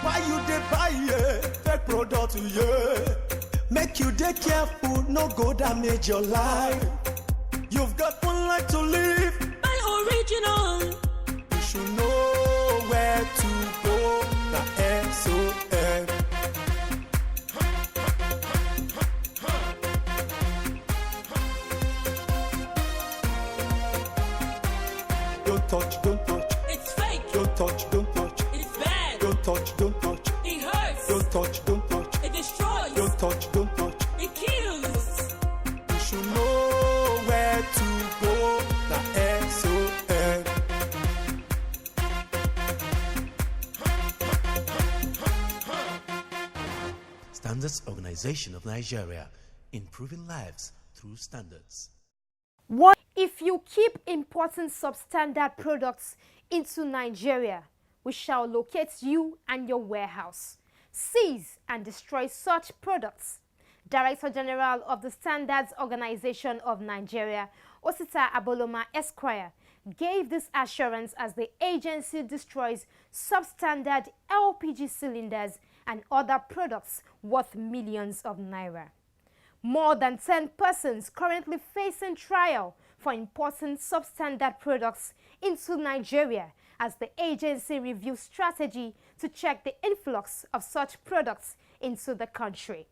Why you dey buy fake product, yeah? Make you dey careful, no go damage your life. You've got one life to live. Buy original. You should know where to go. The SOS. Don't touch, don't touch. It's fake. Don't touch, don't touch. It's bad. Don't touch, don't touch. It hurts. Don't touch, don't touch. It destroys. Don't touch, don't touch. It kills. You should know where to go. The SOS. Standards Organization of Nigeria, improving lives through standards. What if you keep importing substandard products into Nigeria? We shall locate you and your warehouse, seize and destroy such products. Director General of the Standards Organization of Nigeria, Osita Aboloma Esquire, gave this assurance as the agency destroys substandard LPG cylinders and other products worth millions of naira. More than 10 persons currently facing trial for importing substandard products into Nigeria as the agency reviews strategy to check the influx of such products into the country.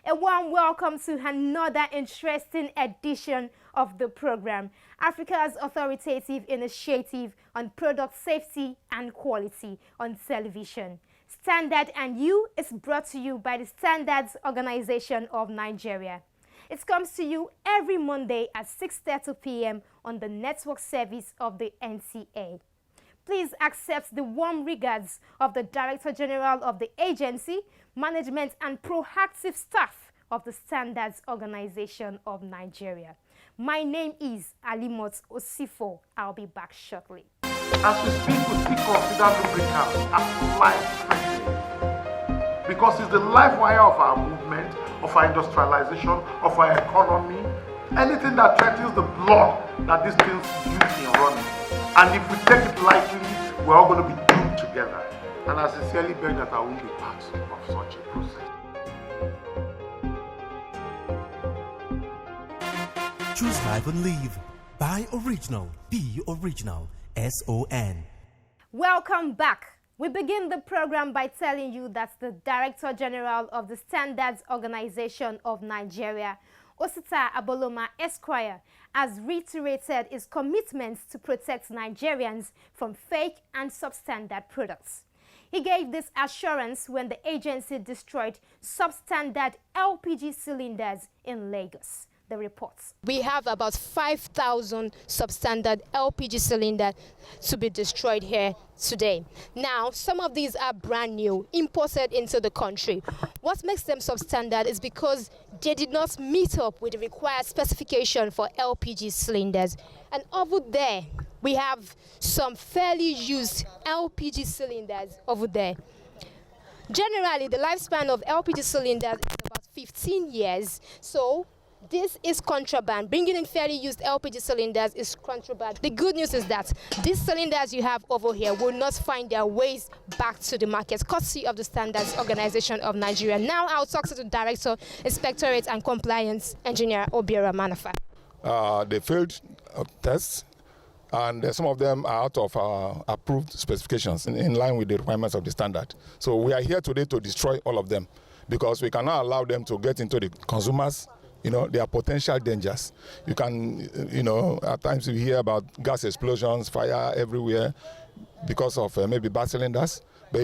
A warm welcome to another interesting edition of the program, Africa's authoritative initiative on product safety and quality on television. Standard and You is brought to you by the Standards Organization of Nigeria. It comes to you every Monday at 6:30 p.m. on the network service of the NTA. Please accept the warm regards of the Director General of the agency, management and proactive staff of the Standards Organization of Nigeria. My name is Alimot Osifo. I'll be back shortly. As we speak, we still consider lubricants as life-threatening because it's the life wire of our movement, of our industrialization, of our economy. Anything that threatens the blood that these things use in running. And if we take it lightly, we're all going to be doomed together. And I sincerely beg that I won't be part of such a process. Choose life and live. Buy original. Be original. SON. Welcome back. We begin the program by telling you that the Director General of the Standards Organization of Nigeria, Osita Aboloma Esquire, has reiterated his commitment to protect Nigerians from fake and substandard products. He gave this assurance when the agency destroyed substandard LPG cylinders in Lagos. The reports. We have about 5,000 substandard LPG cylinders to be destroyed here today. Now, some of these are brand new, imported into the country. What makes them substandard is because they did not meet up with the required specification for LPG cylinders. And over there, we have some fairly used LPG cylinders over there. Generally, the lifespan of LPG cylinders is about 15 years. So, this is contraband. Bringing in fairly used LPG cylinders is contraband. The good news is that these cylinders you have over here will not find their ways back to the market, courtesy of the Standards Organization of Nigeria. Now I'll talk to the Director, Inspectorate and Compliance Engineer, Obiora Manafa. They failed tests, and some of them are out of approved specifications in line with the requirements of the standard. So we are here today to destroy all of them because we cannot allow them to get into the consumers. You know, there are potential dangers. You can, at times you hear about gas explosions, fire everywhere because of maybe bad cylinders. But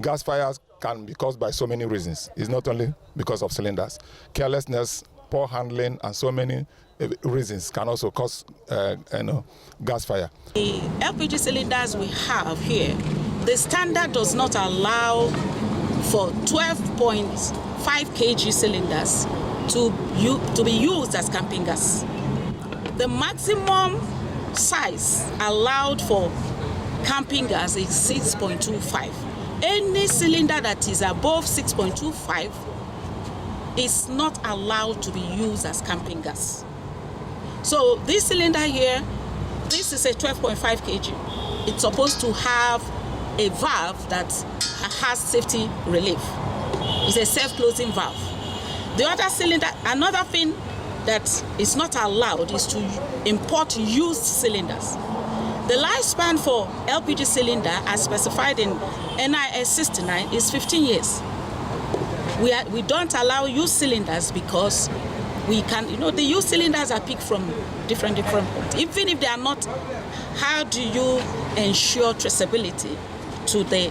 gas fires can be caused by so many reasons. It's not only because of cylinders. Carelessness, poor handling, and so many reasons can also cause, gas fire. The LPG cylinders we have here, the standard does not allow for 12.5 kg cylinders to be used as camping gas. The maximum size allowed for camping gas is 6.25. Any cylinder that is above 6.25 is not allowed to be used as camping gas. So this cylinder here, this is a 12.5 kg. It's supposed to have a valve that has safety relief. It's a self-closing valve. The other cylinder, another thing that is not allowed is to import used cylinders. The lifespan for LPG cylinder, as specified in NIS 69, is 15 years. We don't allow used cylinders because we can, the used cylinders are picked from different points. Even if they are not, how do you ensure traceability to the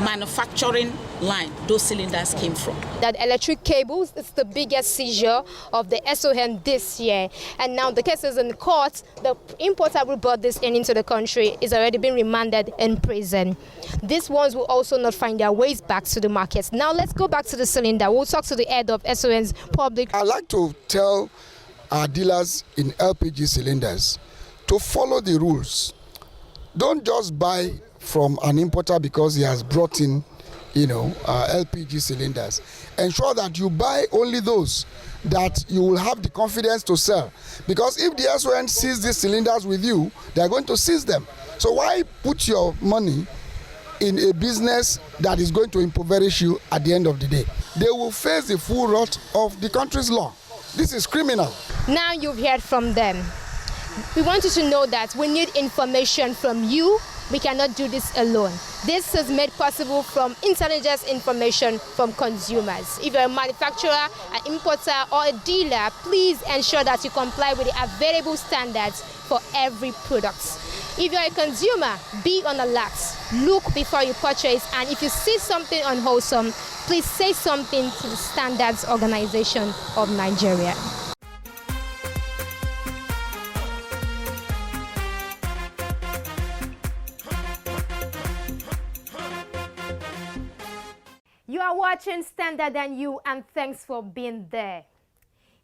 manufacturing line those cylinders came from? That electric cables is the biggest seizure of the SOM this year. And now the case is in court. The importer who brought this into the country is already being remanded in prison. These ones will also not find their ways back to the markets. Now let's go back to the cylinder. We'll talk to the head of SOM's public. I'd like to tell our dealers in LPG cylinders to follow the rules. Don't just buy from an importer because he has brought in LPG cylinders. Ensure that you buy only those that you will have the confidence to sell. Because if the SON sees these cylinders with you, they are going to seize them. So why put your money in a business that is going to impoverish you at the end of the day? They will face the full wrath of the country's law. This is criminal. Now you've heard from them. We want you to know that we need information from you. We cannot do this alone. This is made possible from intelligence information from consumers. If you're a manufacturer, an importer, or a dealer, please ensure that you comply with the available standards for every product. If you're a consumer, be on alert. Look before you purchase, and if you see something unwholesome, please say something to the Standards Organization of Nigeria. You are watching Standard and You, and thanks for being there.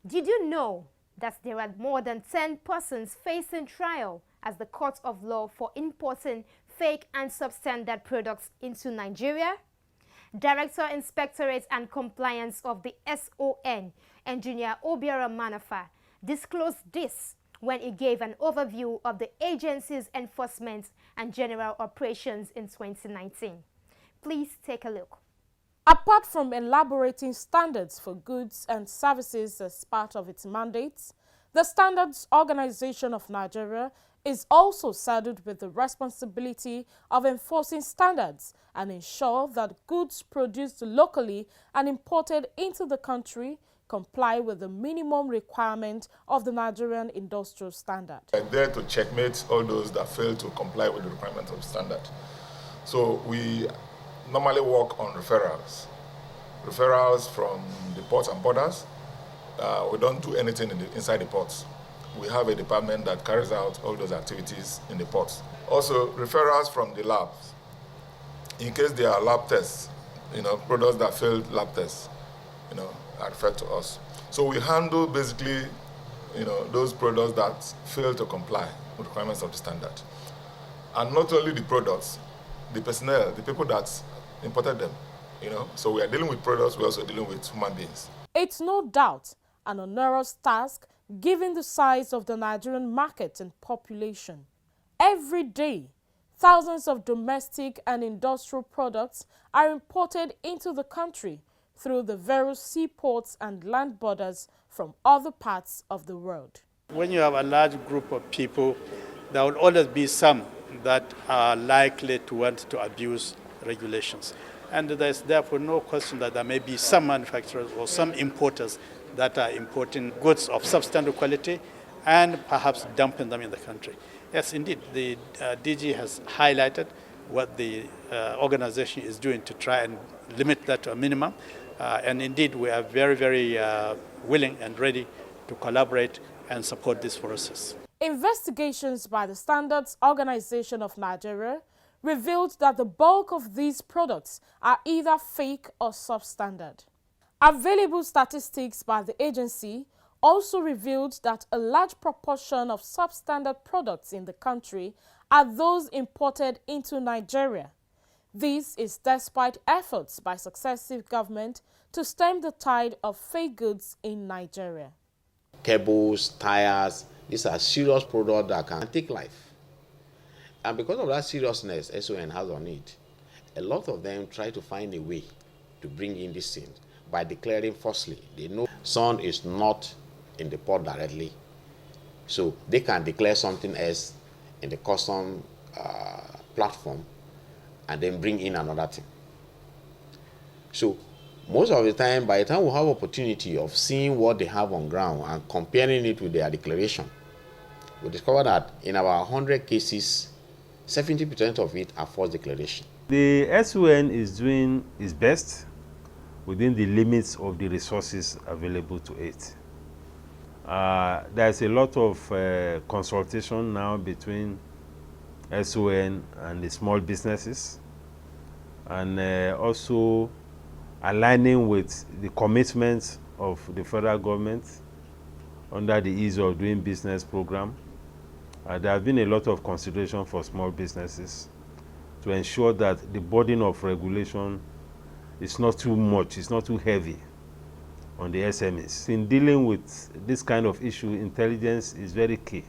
Did you know that there are more than 10 persons facing trial as the court of law for importing fake and substandard products into Nigeria? Director Inspectorate and Compliance of the SON, Engineer Obiora Manafa, disclosed this when he gave an overview of the agency's enforcement and general operations in 2019. Please take a look. Apart from elaborating standards for goods and services as part of its mandates, the Standards Organization of Nigeria is also saddled with the responsibility of enforcing standards and ensure that goods produced locally and imported into the country comply with the minimum requirement of the Nigerian Industrial Standard. I'm there to checkmate all those that fail to comply with the requirements of the standard. So we normally work on referrals from the ports and borders. We don't do anything inside the ports. We have a department that carries out all those activities in the ports. Also, referrals from the labs. In case there are lab tests, products that failed lab tests, are referred to us. So we handle basically, those products that fail to comply with requirements of the standard. And not only the products, the personnel, the people that imported them, So we are dealing with products, we're also dealing with human beings. It's no doubt an onerous task given the size of the Nigerian market and population. Every day, thousands of domestic and industrial products are imported into the country through the various seaports and land borders from other parts of the world. When you have a large group of people, there will always be some that are likely to want to abuse regulations. And there's therefore no question that there may be some manufacturers or some importers that are importing goods of substandard quality and perhaps dumping them in the country. Yes, indeed, the DG has highlighted what the organization is doing to try and limit that to a minimum. And indeed, we are very, very willing and ready to collaborate and support this process. Investigations by the Standards Organization of Nigeria revealed that the bulk of these products are either fake or substandard. Available statistics by the agency also revealed that a large proportion of substandard products in the country are those imported into Nigeria. This is despite efforts by successive governments to stem the tide of fake goods in Nigeria. Cables, tires, these are serious products that can take life. And because of that seriousness SON has on it, a lot of them try to find a way to bring in this thing by declaring falsely. They know sun is not in the port directly, so they can declare something else in the custom platform and then bring in another thing. So most of the time, by the time we have opportunity of seeing what they have on ground and comparing it with their declaration, we discover that in about 100 cases, 70% of it are false declaration. The SON is doing its best within the limits of the resources available to it. There's a lot of consultation now between SON and the small businesses, and also aligning with the commitments of the federal government under the Ease of Doing Business program. There have been a lot of consideration for small businesses to ensure that the burden of regulation is not too much, it's not too heavy on the SMEs. In dealing with this kind of issue, intelligence is very key,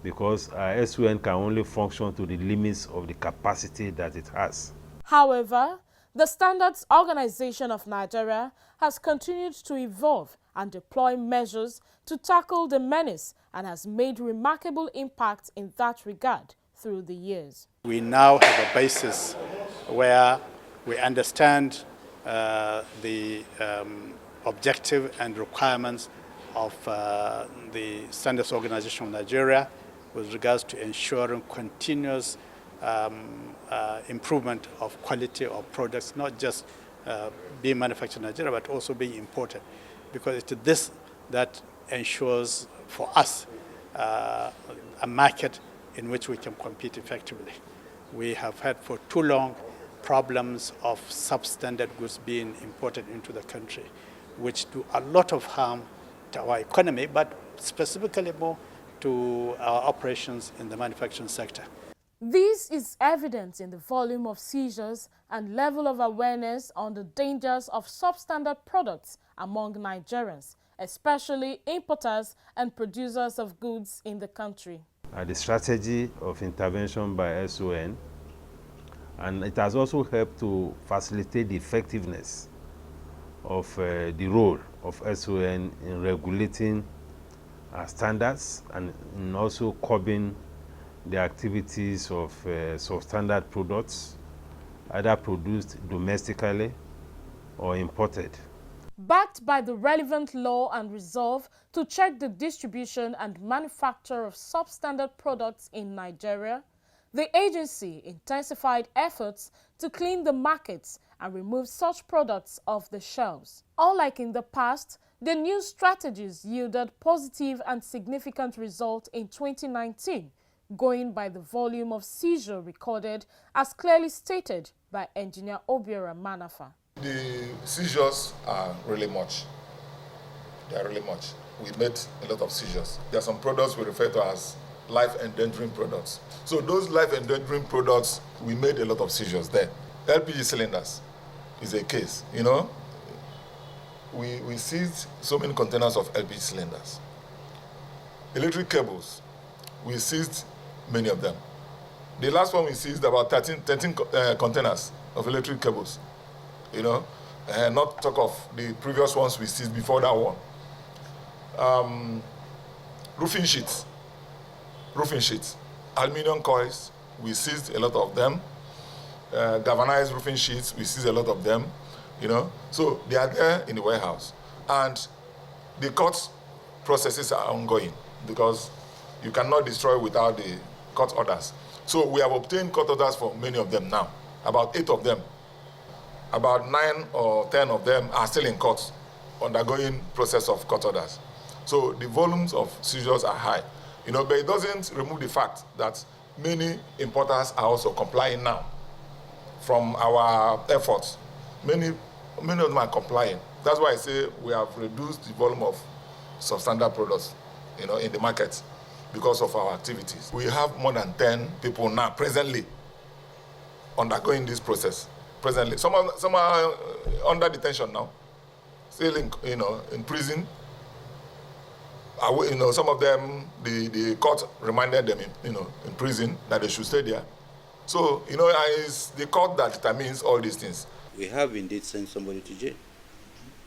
because SON can only function to the limits of the capacity that it has. However, the Standards Organization of Nigeria has continued to evolve and deploy measures to tackle the menace and has made remarkable impact in that regard through the years. We now have a basis where we understand the objective and requirements of the Standards Organization of Nigeria with regards to ensuring continuous improvement of quality of products, not just being manufactured in Nigeria, but also being imported. Because it's this that ensures for us a market in which we can compete effectively. We have had for too long problems of substandard goods being imported into the country, which do a lot of harm to our economy, but specifically more to our operations in the manufacturing sector. This is evident in the volume of seizures and level of awareness on the dangers of substandard products among Nigerians, especially importers and producers of goods in the country. The strategy of intervention by SON, and it has also helped to facilitate the effectiveness of the role of SON in regulating standards and in also curbing the activities of substandard products, either produced domestically or imported. Backed by the relevant law and resolve to check the distribution and manufacture of substandard products in Nigeria, the agency intensified efforts to clean the markets and remove such products off the shelves. Unlike in the past, the new strategies yielded positive and significant results in 2019, going by the volume of seizure recorded as clearly stated by Engineer Obiora Manafa. The seizures are really much. They are really much. We made a lot of seizures. There are some products we refer to as life-endangering products. So those life-endangering products, we made a lot of seizures there. LPG cylinders is a case, you know. We seized so many containers of LPG cylinders. Electric cables, we seized many of them. The last one we seized about 13 containers of electric cables, you know, and not talk of the previous ones we seized before that one. Roofing sheets, aluminum coils, we seized a lot of them. Galvanized roofing sheets, we seized a lot of them, you know. So they are there in the warehouse. And the court processes are ongoing because you cannot destroy without the court orders. So we have obtained court orders for many of them now, about 8 of them. About 9 or 10 of them are still in court, undergoing process of court orders. So the volumes of seizures are high, you know, but it doesn't remove the fact that many importers are also complying now. From our efforts, many of them are complying. That's why I say we have reduced the volume of substandard products, you know, in the market because of our activities. We have more than 10 people now presently undergoing this process. Presently, some are under detention now, still in, you know, in prison. You know, some of them, the court reminded them, in prison that they should stay there So, it's the court that determines all these things. We have indeed sent somebody to jail.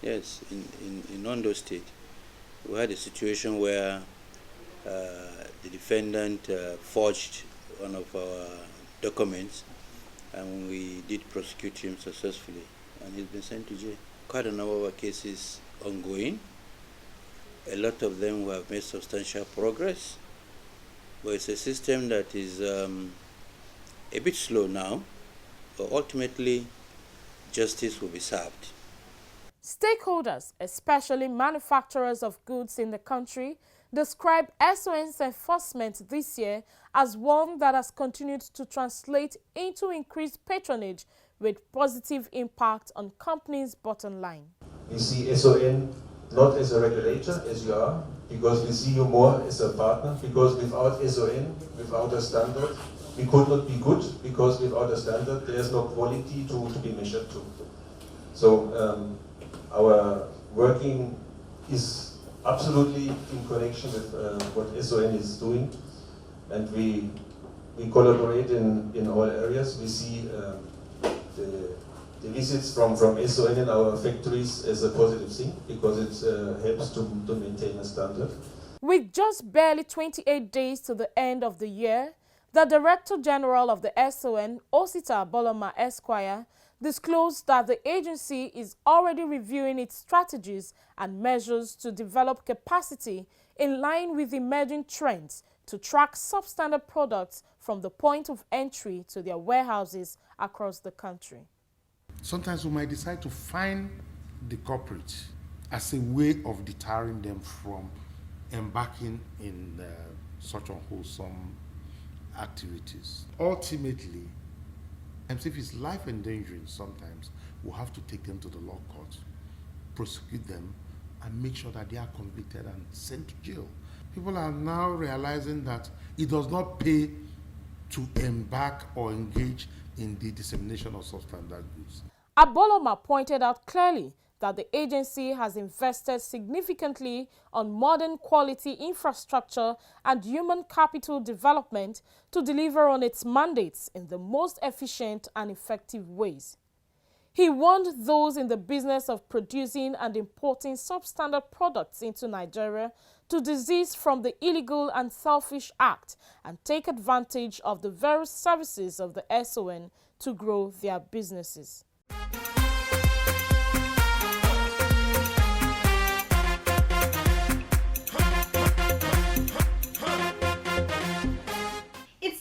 Yes, in Ondo State. We had a situation where the defendant forged one of our documents, and we did prosecute him successfully, and he's been sent to jail. Quite a number of our cases ongoing. A lot of them have made substantial progress, but it's a system that is a bit slow now, but ultimately justice will be served. Stakeholders, especially manufacturers of goods in the country, describe SON's enforcement this year as one that has continued to translate into increased patronage with positive impact on companies' bottom line. We see SON not as a regulator, as you are, because we see you more as a partner, because without SON, without a standard, we could not be good, because without a standard, there is no quality to be measured to. So our working is absolutely in connection with what SON is doing, and we collaborate in all areas. We see the visits from SON in our factories as a positive thing, because it helps to maintain a standard. With just barely 28 days to the end of the year, the Director General of the SON, Osita Boloma Esquire, disclosed that the agency is already reviewing its strategies and measures to develop capacity in line with emerging trends to track substandard products from the point of entry to their warehouses across the country. Sometimes we might decide to fine the corporate as a way of deterring them from embarking in such unwholesome activities. Ultimately, if it's life endangering, sometimes we'll have to take them to the law court, prosecute them, and make sure that they are convicted and sent to jail. People are now realizing that it does not pay to embark or engage in the dissemination of substandard goods. Aboloma pointed out clearly that the agency has invested significantly on modern quality infrastructure and human capital development to deliver on its mandates in the most efficient and effective ways. He warned those in the business of producing and importing substandard products into Nigeria to desist from the illegal and selfish act and take advantage of the various services of the SON to grow their businesses.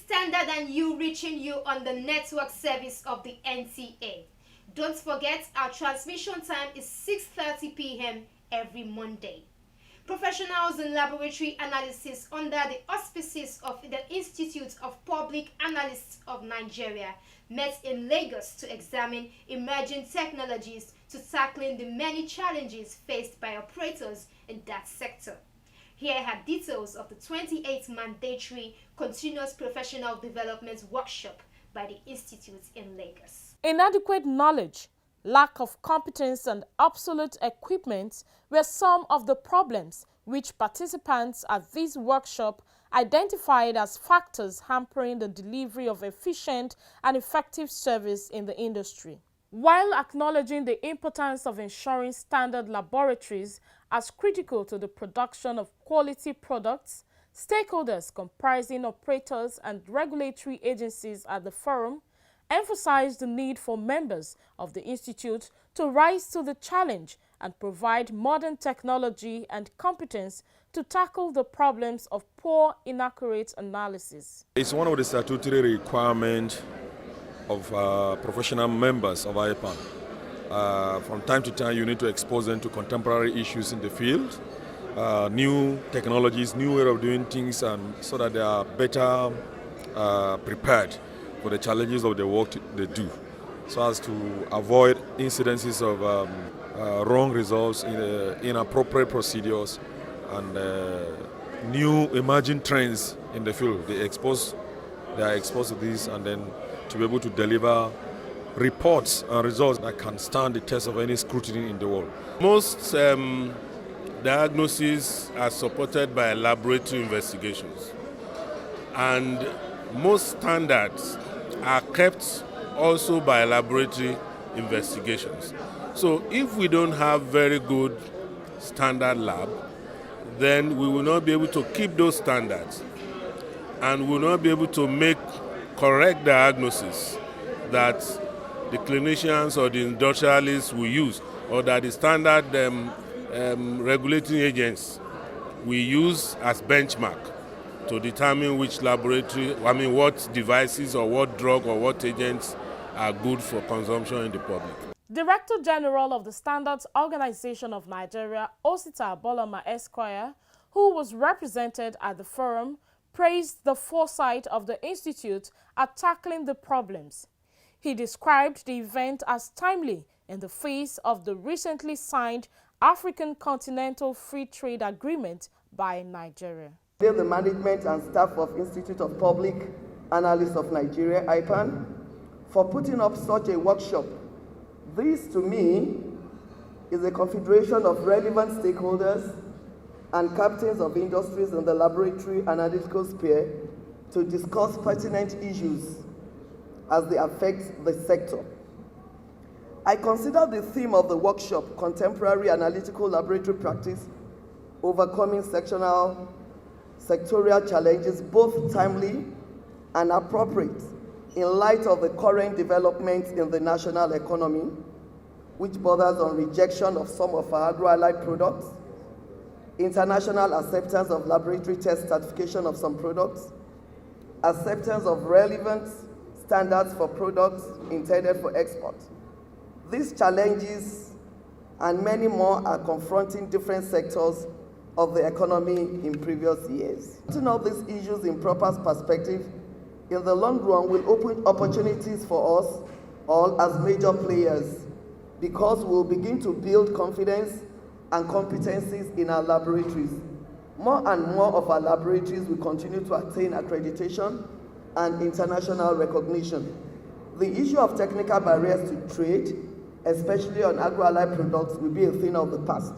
Standard and you reaching you on the network service of the NTA. Don't forget, our transmission time is 6:30 p.m. every Monday. Professionals in laboratory analysis under the auspices of the Institute of Public Analysts of Nigeria met in Lagos to examine emerging technologies to tackling the many challenges faced by operators in that sector. Here are details of the 28th mandatory continuous professional development workshop by the Institute in Lagos. Inadequate knowledge, lack of competence and obsolete equipment were some of the problems which participants at this workshop identified as factors hampering the delivery of efficient and effective service in the industry. While acknowledging the importance of ensuring standard laboratories as critical to the production of quality products, stakeholders comprising operators and regulatory agencies at the forum emphasized the need for members of the Institute to rise to the challenge and provide modern technology and competence to tackle the problems of poor, inaccurate analysis. It's one of the statutory requirements of professional members of IPAN. From time to time, you need to expose them to contemporary issues in the field, new technologies, new way of doing things, and so that they are better prepared for the challenges of the work they do, so as to avoid incidences of wrong results, inappropriate procedures, and new emerging trends in the field. They are exposed to this, and then to be able to deliver reports and results that can stand the test of any scrutiny in the world. Most diagnoses are supported by laboratory investigations, and most standards are kept also by laboratory investigations. So if we don't have very good standard lab, then we will not be able to keep those standards and will not be able to make correct diagnosis that the clinicians or the industrialists will use, or that the standard regulating agents will use as benchmark to determine which laboratory, what devices or what drug or what agents are good for consumption in the public. Director General of the Standards Organization of Nigeria, Osita Bolama Esquire, who was represented at the forum, praised the foresight of the institute at tackling the problems. He described the event as timely in the face of the recently signed African Continental Free Trade Agreement by Nigeria. The management and staff of Institute of Public Analysts of Nigeria, IPAN, for putting up such a workshop. This, to me, is a confederation of relevant stakeholders and captains of industries in the laboratory analytical sphere to discuss pertinent issues as they affect the sector. I consider the theme of the workshop, Contemporary Analytical Laboratory Practice, Overcoming Sectorial Challenges, both timely and appropriate in light of the current developments in the national economy, which borders on rejection of some of our agro-allied products, international acceptance of laboratory test certification of some products, acceptance of relevant standards for products intended for export. These challenges and many more are confronting different sectors of the economy in previous years. Putting all these issues in proper perspective, in the long run will open opportunities for us all as major players, because we'll begin to build confidence and competencies in our laboratories. More and more of our laboratories will continue to attain accreditation and international recognition. The issue of technical barriers to trade, especially on agro-allied products, will be a thing of the past.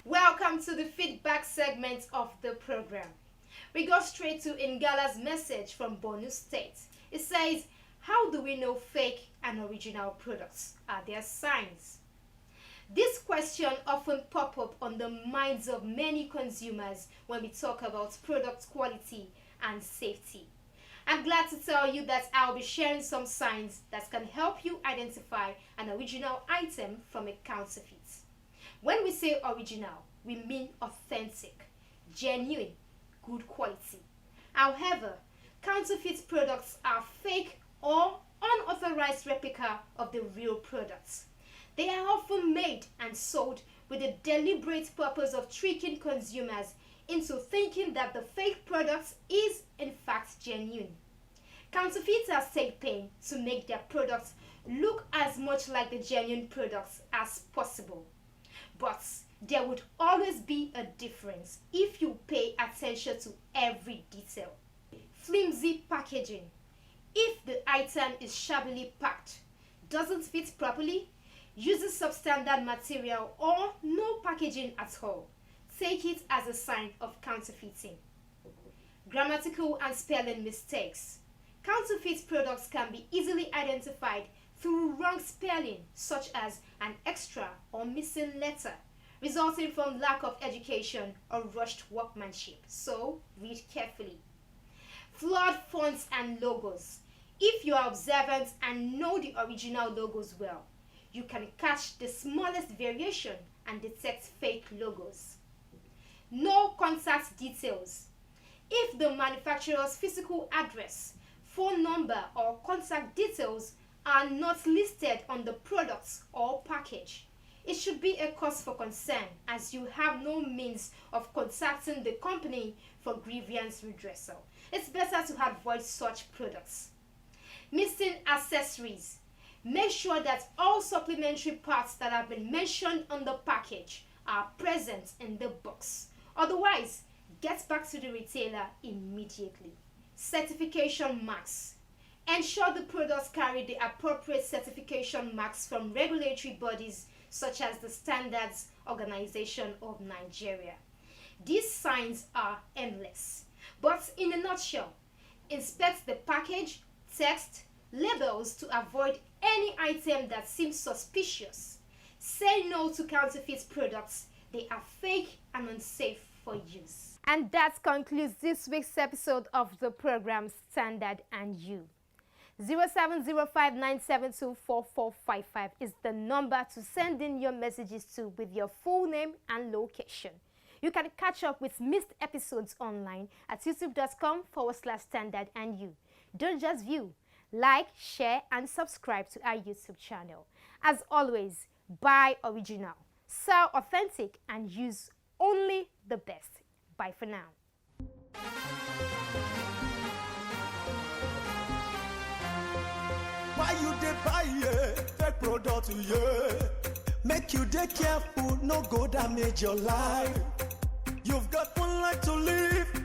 Welcome to the feedback segment of the program. We go straight to Ngala's message from Borno State. It says, how do we know fake and original products? Are there signs? This question often pops up on the minds of many consumers when we talk about product quality and safety. I'm glad to tell you that I'll be sharing some signs that can help you identify an original item from a counterfeit. When we say original, we mean authentic, genuine, good quality. However, counterfeit products are fake or unauthorized replica of the real products. They are often made and sold with the deliberate purpose of tricking consumers into thinking that the fake product is in fact genuine. Counterfeiters take pains to make their products look as much like the genuine products as possible. But there would always be a difference if you pay attention to every detail. Flimsy packaging. If the item is shabbily packed, doesn't fit properly, uses substandard material, or no packaging at all, take it as a sign of counterfeiting. Grammatical and spelling mistakes. Counterfeit products can be easily identified through wrong spelling, such as an extra or missing letter, resulting from lack of education or rushed workmanship. So, read carefully. Flawed fonts and logos. If you are observant and know the original logos well, you can catch the smallest variation and detect fake logos. No contact details. If the manufacturer's physical address, phone number, or contact details are not listed on the products or package, it should be a cause for concern, as you have no means of contacting the company for grievance redressal. It's better to avoid such products. Missing accessories. Make sure that all supplementary parts that have been mentioned on the package are present in the box. Otherwise, get back to the retailer immediately. Certification marks. Ensure the products carry the appropriate certification marks from regulatory bodies such as the Standards Organization of Nigeria. These signs are endless, but in a nutshell, inspect the package, text, labels to avoid any item that seems suspicious. Say no to counterfeit products. They are fake and unsafe for use. And that concludes this week's episode of the program Standard and You. 0705-972-4455 is the number to send in your messages to with your full name and location. You can catch up with missed episodes online at youtube.com/Standard and You. Don't just view, like, share, and subscribe to our YouTube channel. As always, buy original, sell authentic, and use only the best. Bye for now. Why you dey buy fake product make you dey careful, no go damage your life. You've got one life to live.